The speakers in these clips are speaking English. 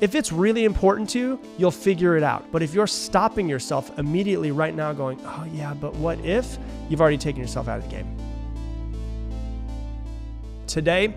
If it's really important to you, you'll figure it out. But if you're stopping yourself immediately right now going, oh yeah, but what if? You've already taken yourself out of the game. Today,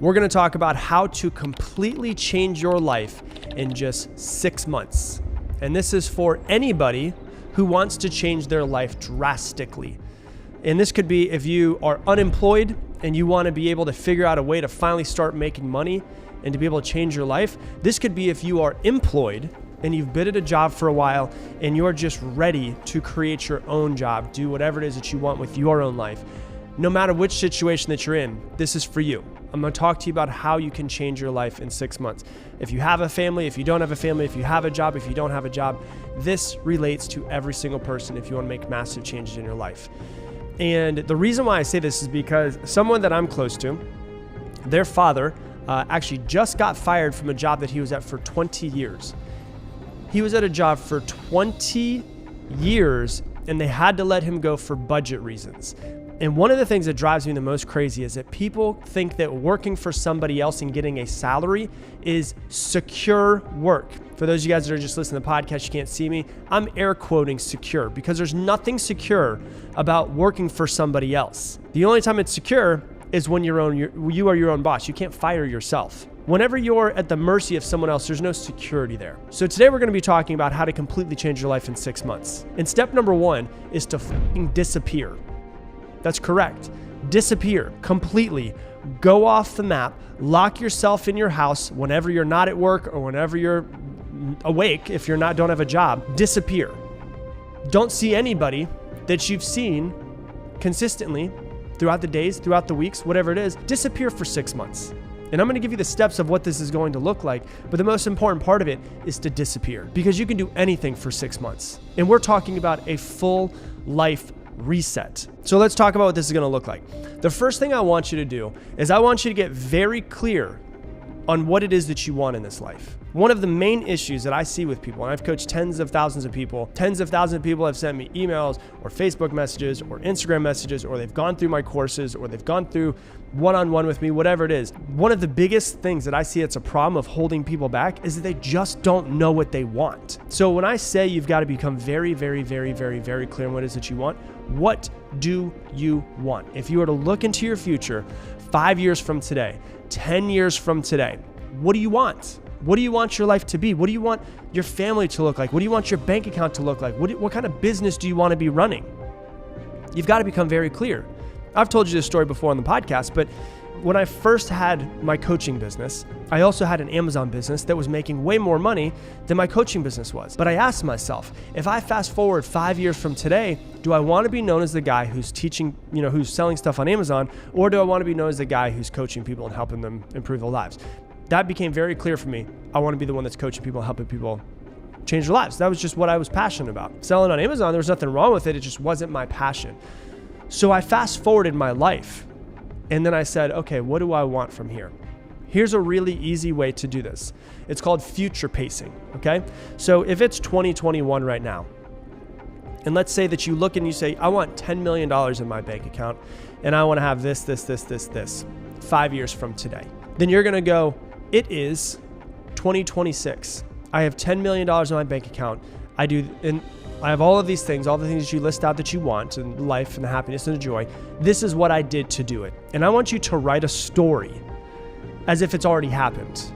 we're going to talk about how to completely change your life in just 6 months. And this is for anybody who wants to change their life drastically. And this could be if you are unemployed and you want to be able to figure out a way to finally start making money and to be able to change your life. This could be if you are employed and you've been at a job for a while and you're just ready to create your own job, do whatever it is that you want with your own life. No matter which situation that you're in, this is for you. I'm going to talk to you about how you can change your life in 6 months. If you have a family, if you don't have a family, if you have a job, if you don't have a job, this relates to every single person if you want to make massive changes in your life. And the reason why I say this is because someone that I'm close to, their father actually just got fired from a job that he was at for 20 years. He was at a job for 20 years and they had to let him go for budget reasons. And one of the things that drives me the most crazy is that people think that working for somebody else and getting a salary is secure work. For those of you guys that are just listening to the podcast, you can't see me. I'm air quoting secure because there's nothing secure about working for somebody else. The only time it's secure is when you are your own boss. You can't fire yourself. Whenever you're at the mercy of someone else, there's no security there. So today we're going to be talking about how to completely change your life in 6 months. And step number 1 is to fucking disappear. That's correct. Disappear completely. Go off the map. Lock yourself in your house whenever you're not at work or whenever you're awake. If you're don't have a job, disappear. Don't see anybody that you've seen consistently throughout the days, throughout the weeks, whatever it is. Disappear for 6 months. And I'm going to give you the steps of what this is going to look like. But the most important part of it is to disappear because you can do anything for 6 months. And we're talking about a full life reset. So let's talk about what this is going to look like. The first thing I want you to do is I want you to get very clear on what it is that you want in this life. One of the main issues that I see with people, and I've coached tens of thousands of people have sent me emails or Facebook messages or Instagram messages, or they've gone through my courses, or they've gone through one-on-one with me, whatever it is. One of the biggest things that I see it's a problem of holding people back is that they just don't know what they want. So when I say you've got to become very, very, very, very, very clear on what it is that you want, what do you want? If you were to look into your future 5 years from today, 10 years from today, what do you want? What do you want your life to be? What do you want your family to look like? What do you want your bank account to look like? What kind of business do you want to be running? You've got to become very clear. I've told you this story before on the podcast, but when I first had my coaching business, I also had an Amazon business that was making way more money than my coaching business was. But I asked myself, if I fast forward 5 years from today, do I want to be known as the guy who's teaching, who's selling stuff on Amazon, or do I want to be known as the guy who's coaching people and helping them improve their lives? That became very clear for me. I want to be the one that's coaching people, helping people change their lives. That was just what I was passionate about. Selling on Amazon, there was nothing wrong with it. It just wasn't my passion. So I fast forwarded my life. And then I said, okay, what do I want from here? Here's a really easy way to do this. It's called future pacing, okay? So if it's 2021 right now, and let's say that you look and you say, I want $10 million in my bank account, and I want to have this 5 years from today. Then you're going to go, it is 2026. I have $10 million in my bank account. I have all of these things, all the things that you list out that you want, and life and the happiness and the joy. This is what I did to do it. And I want you to write a story as if it's already happened.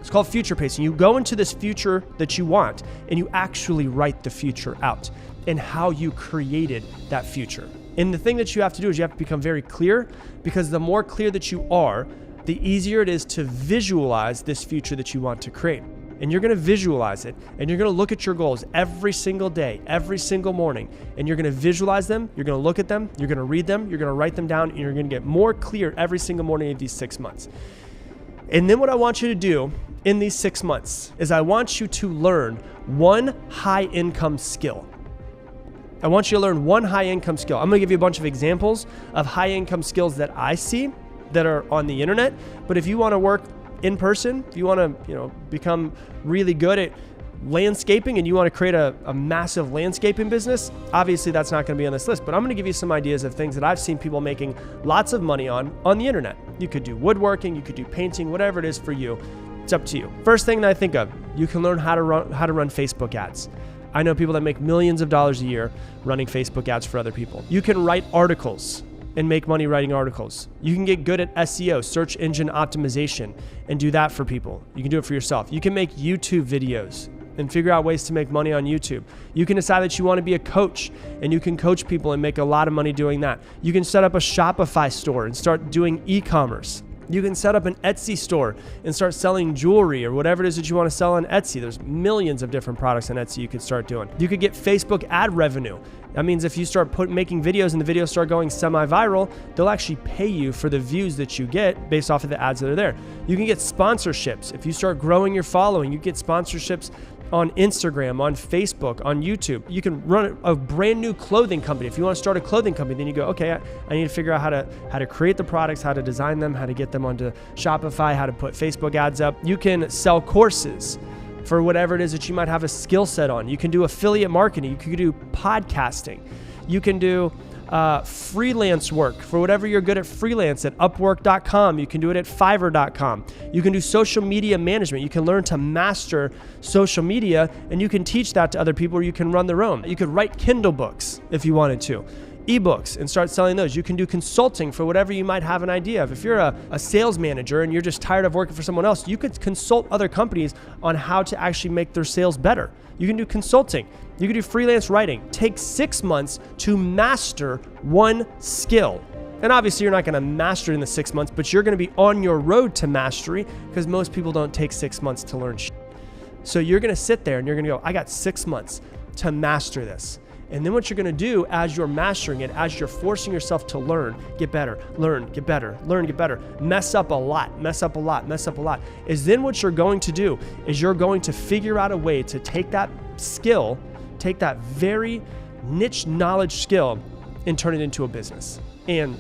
It's called future pacing. You go into this future that you want and you actually write the future out and how you created that future. And the thing that you have to do is you have to become very clear, because the more clear that you are, the easier it is to visualize this future that you want to create. And you're going to visualize it, and you're going to look at your goals every single day, every single morning, and you're going to visualize them, you're going to look at them, you're going to read them, you're going to write them down, and you're going to get more clear every single morning of these 6 months. And then what I want you to do in these 6 months is I want you to learn one high income skill. I want you to learn one high income skill. I'm going to give you a bunch of examples of high income skills that I see that are on the internet. But if you want to work in person, if you want to, become really good at landscaping and you want to create a massive landscaping business, obviously that's not going to be on this list, but I'm going to give you some ideas of things that I've seen people making lots of money on the internet. You could do woodworking, you could do painting, whatever it is for you. It's up to you. First thing that I think of, you can learn how to run Facebook ads. I know people that make millions of dollars a year running Facebook ads for other people. You can write articles and make money writing articles. You can get good at SEO, search engine optimization, and do that for people. You can do it for yourself. You can make YouTube videos and figure out ways to make money on YouTube. You can decide that you want to be a coach and you can coach people and make a lot of money doing that. You can set up a Shopify store and start doing e-commerce. You can set up an Etsy store and start selling jewelry or whatever it is that you want to sell on Etsy. There's millions of different products on Etsy you could start doing. You could get Facebook ad revenue. That means if you start making videos and the videos start going semi-viral, they'll actually pay you for the views that you get based off of the ads that are there. You can get sponsorships. If you start growing your following, you get sponsorships on Instagram, on Facebook, on YouTube. You can run a brand new clothing company. If you want to start a clothing company, then you go, okay, I need to figure out how to create the products, how to design them, how to get them onto Shopify, how to put Facebook ads up. You can sell courses for whatever it is that you might have a skill set on. You can do affiliate marketing. You can do podcasting. You can do freelance work for whatever you're good at freelance at Upwork.com. You can do it at Fiverr.com. You can do social media management. You can learn to master social media and you can teach that to other people or you can run their own. You could write Kindle books if you wanted to, ebooks, and start selling those. You can do consulting for whatever you might have an idea of. If you're a sales manager and you're just tired of working for someone else, you could consult other companies on how to actually make their sales better. You can do consulting. You can do freelance writing. Take 6 months to master one skill. And obviously you're not going to master it in the 6 months, but you're going to be on your road to mastery because most people don't take 6 months to learn shit. So you're going to sit there and you're going to go, I got 6 months to master this. And then what you're going to do as you're mastering it, as you're forcing yourself to learn, get better, learn, get better, learn, get better, mess up a lot, is then what you're going to do is you're going to figure out a way to take that skill, take that very niche knowledge skill and turn it into a business. And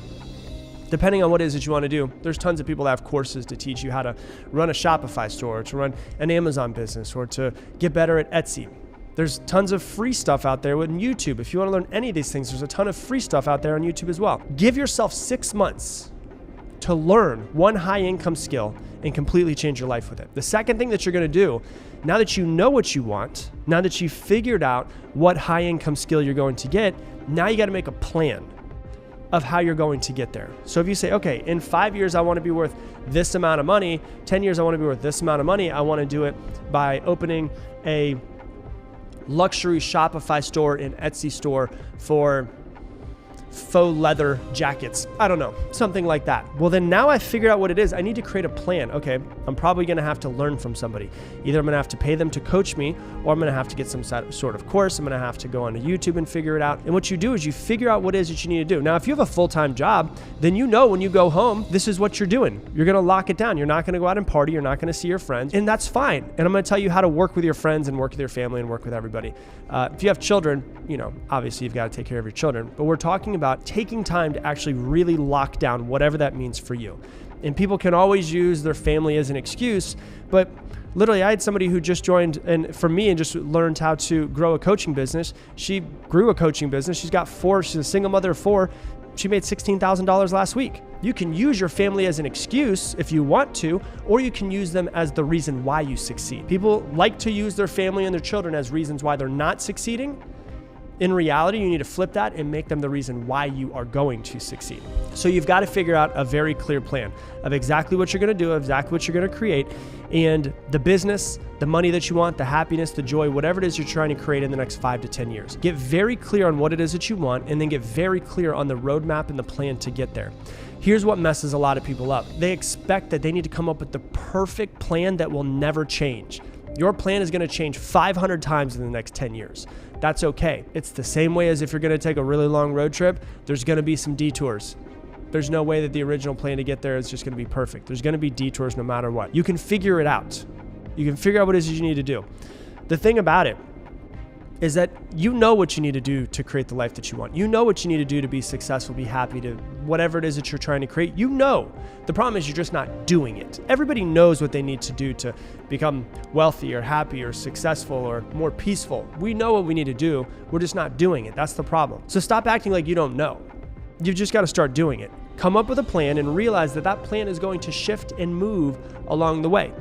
depending on what it is that you want to do, there's tons of people that have courses to teach you how to run a Shopify store, or to run an Amazon business, or to get better at Etsy. There's tons of free stuff out there with YouTube. If you want to learn any of these things, there's a ton of free stuff out there on YouTube as well. Give yourself 6 months to learn one high income skill and completely change your life with it. The second thing that you're going to do, now that you know what you want, now that you've figured out what high income skill you're going to get, now you got to make a plan of how you're going to get there. So if you say, okay, in 5 years, I want to be worth this amount of money, 10 years, I want to be worth this amount of money, I want to do it by opening a luxury Shopify store and Etsy store for faux leather jackets. I don't know, something like that. Well, then now I figured out what it is. I need to create a plan. Okay, I'm probably going to have to learn from somebody. Either I'm going to have to pay them to coach me, or I'm going to have to get some sort of course. I'm going to have to go onto YouTube and figure it out. And what you do is you figure out what it is that you need to do. Now, if you have a full-time job, then you know when you go home, this is what you're doing. You're going to lock it down. You're not going to go out and party. You're not going to see your friends, and that's fine. And I'm going to tell you how to work with your friends and work with your family and work with everybody. If you have children, obviously you've got to take care of your children, but we're talking about taking time to actually really lock down whatever that means for you. And people can always use their family as an excuse, but literally I had somebody who just joined and just learned how to grow a coaching business. She grew a coaching business. She's a single mother of 4. She made $16,000 last week. You can use your family as an excuse if you want to, or you can use them as the reason why you succeed. People like to use their family and their children as reasons why they're not succeeding. In reality, you need to flip that and make them the reason why you are going to succeed. So you've got to figure out a very clear plan of exactly what you're going to do, exactly what you're going to create, and the business, the money that you want, the happiness, the joy, whatever it is you're trying to create in the next 5 to 10 years. Get very clear on what it is that you want, and then get very clear on the roadmap and the plan to get there. Here's what messes a lot of people up. They expect that they need to come up with the perfect plan that will never change. Your plan is going to change 500 times in the next 10 years. That's okay. It's the same way as if you're going to take a really long road trip, there's going to be some detours. There's no way that the original plan to get there is just going to be perfect. There's going to be detours no matter what. You can figure it out. You can figure out what it is you need to do. The thing about it is that you know what you need to do to create the life that you want. You know what you need to do to be successful, be happy, to whatever it is that you're trying to create. You know. The problem is you're just not doing it. Everybody knows what they need to do to become wealthy or happy or successful or more peaceful. We know what we need to do. We're just not doing it. That's the problem. So stop acting like you don't know. You've just got to start doing it. Come up with a plan and realize that that plan is going to shift and move along the way.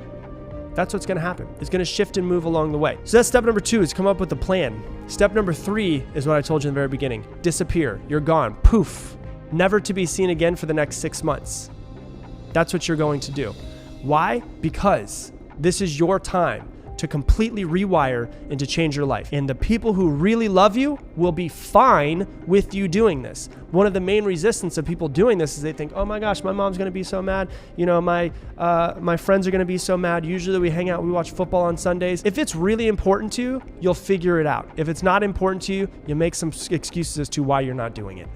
That's what's going to happen. It's going to shift and move along the way. So that's step number 2, is come up with a plan. Step number 3 is what I told you in the very beginning. Disappear. You're gone. Poof. Never to be seen again for the next 6 months. That's what you're going to do. Why? Because this is your time to completely rewire and to change your life. And the people who really love you will be fine with you doing this. One of the main resistance of people doing this is they think, oh my gosh, my mom's gonna be so mad. You know, my friends are gonna be so mad. Usually we hang out, we watch football on Sundays. If it's really important to you, you'll figure it out. If it's not important to you, you make some excuses as to why you're not doing it.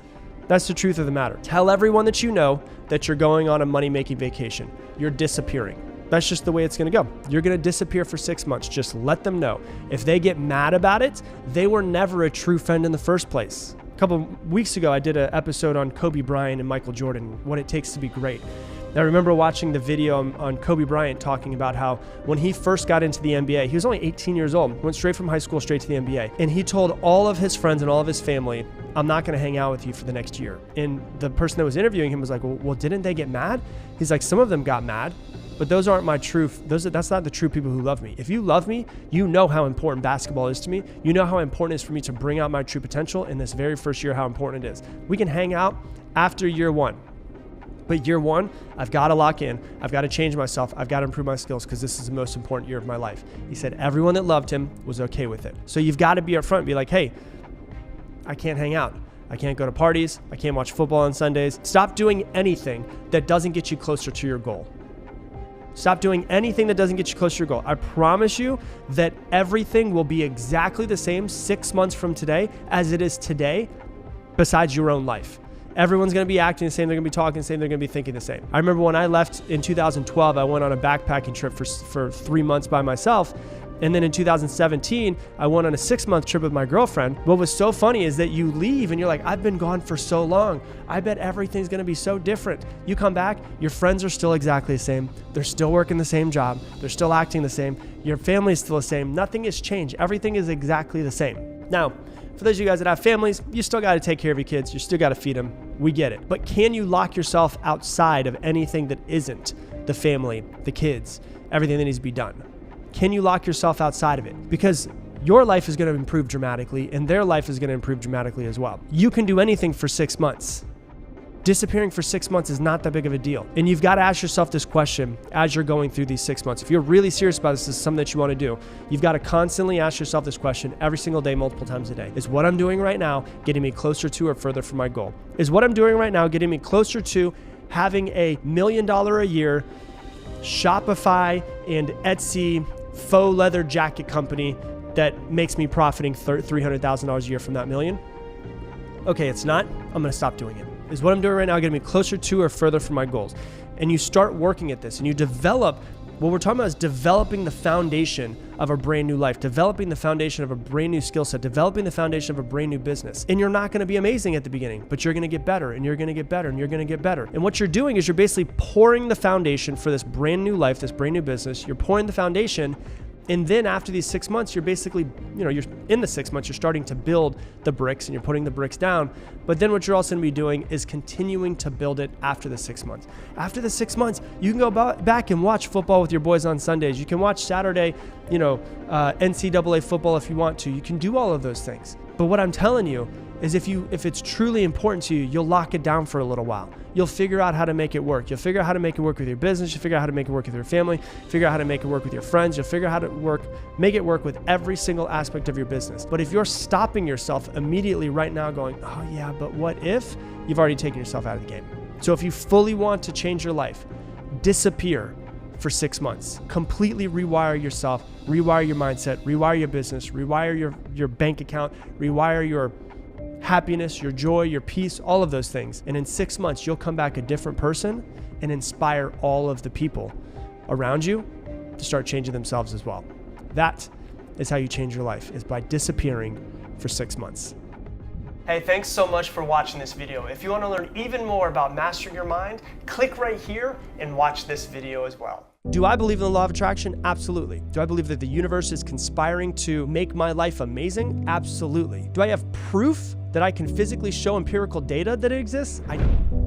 That's the truth of the matter. Tell everyone that you know that you're going on a money-making vacation. You're disappearing. That's just the way it's going to go. You're going to disappear for 6 months. Just let them know. If they get mad about it, they were never a true friend in the first place. A couple of weeks ago, I did an episode on Kobe Bryant and Michael Jordan, what it takes to be great. I remember watching the video on Kobe Bryant talking about how when he first got into the NBA, he was only 18 years old, went straight from high school straight to the NBA. And he told all of his friends and all of his family, I'm not going to hang out with you for the next year. And the person that was interviewing him was like, well, didn't they get mad? He's like, some of them got mad, but those aren't my true, that's not the true people who love me. If you love me, you know how important basketball is to me. You know how important it is for me to bring out my true potential in this very first year, how important it is. We can hang out after year 1. But year 1, I've got to lock in. I've got to change myself. I've got to improve my skills because this is the most important year of my life. He said everyone that loved him was okay with it. So you've got to be upfront and be like, hey, I can't hang out. I can't go to parties. I can't watch football on Sundays. Stop doing anything that doesn't get you closer to your goal. Stop doing anything that doesn't get you closer to your goal. I promise you that everything will be exactly the same 6 months from today as it is today, besides your own life. Everyone's going to be acting the same. They're going to be talking the same. They're going to be thinking the same. I remember when I left in 2012, I went on a backpacking trip for 3 months by myself. And then in 2017, I went on a 6-month trip with my girlfriend. What was so funny is that you leave and you're like, I've been gone for so long. I bet everything's going to be so different. You come back, your friends are still exactly the same. They're still working the same job. They're still acting the same. Your family is still the same. Nothing has changed. Everything is exactly the same. Now, for those of you guys that have families, you still got to take care of your kids. You still got to feed them. We get it. But can you lock yourself outside of anything that isn't the family, the kids, everything that needs to be done? Can you lock yourself outside of it? Because your life is going to improve dramatically and their life is going to improve dramatically as well. You can do anything for 6 months. Disappearing for 6 months is not that big of a deal. And you've got to ask yourself this question as you're going through these 6 months. If you're really serious about this is something that you want to do, you've got to constantly ask yourself this question every single day, multiple times a day. Is what I'm doing right now getting me closer to or further from my goal? Is what I'm doing right now getting me closer to having a $1 million a year Shopify and Etsy faux leather jacket company that makes me profiting $300,000 a year from that million? Okay, it's not. I'm going to stop doing it. Is what I'm doing right now getting me closer to or further from my goals? And you start working at this and you develop, what we're talking about is developing the foundation of a brand new life, developing the foundation of a brand new skill set, developing the foundation of a brand new business. And you're not going to be amazing at the beginning, but you're going to get better and you're going to get better and you're going to get better. And what you're doing is you're basically pouring the foundation for this brand new life, this brand new business. You're pouring the foundation. And then after these 6 months, you're basically, you're in the 6 months, you're starting to build the bricks and you're putting the bricks down. But then what you're also going to be doing is continuing to build it after the 6 months. After the 6 months, you can go back and watch football with your boys on Sundays. You can watch Saturday, NCAA football if you want to. You can do all of those things. But what I'm telling you is if it's truly important to you, you'll lock it down for a little while. You'll figure out how to make it work. You'll figure out how to make it work with your business. You'll figure out how to make it work with your family. Figure out how to make it work with your friends. You'll figure out how to make it work with every single aspect of your business. But if you're stopping yourself immediately right now going, oh yeah, but what if? You've already taken yourself out of the game. So if you fully want to change your life, disappear for 6 months. Completely rewire yourself, rewire your mindset, rewire your business, rewire your bank account, rewire your happiness, your joy, your peace, all of those things. And in 6 months, you'll come back a different person and inspire all of the people around you to start changing themselves as well. That is how you change your life, is by disappearing for 6 months. Hey, thanks so much for watching this video. If you want to learn even more about mastering your mind, click right here and watch this video as well. Do I believe in the law of attraction? Absolutely. Do I believe that the universe is conspiring to make my life amazing? Absolutely. Do I have proof that I can physically show empirical data that it exists? I don't.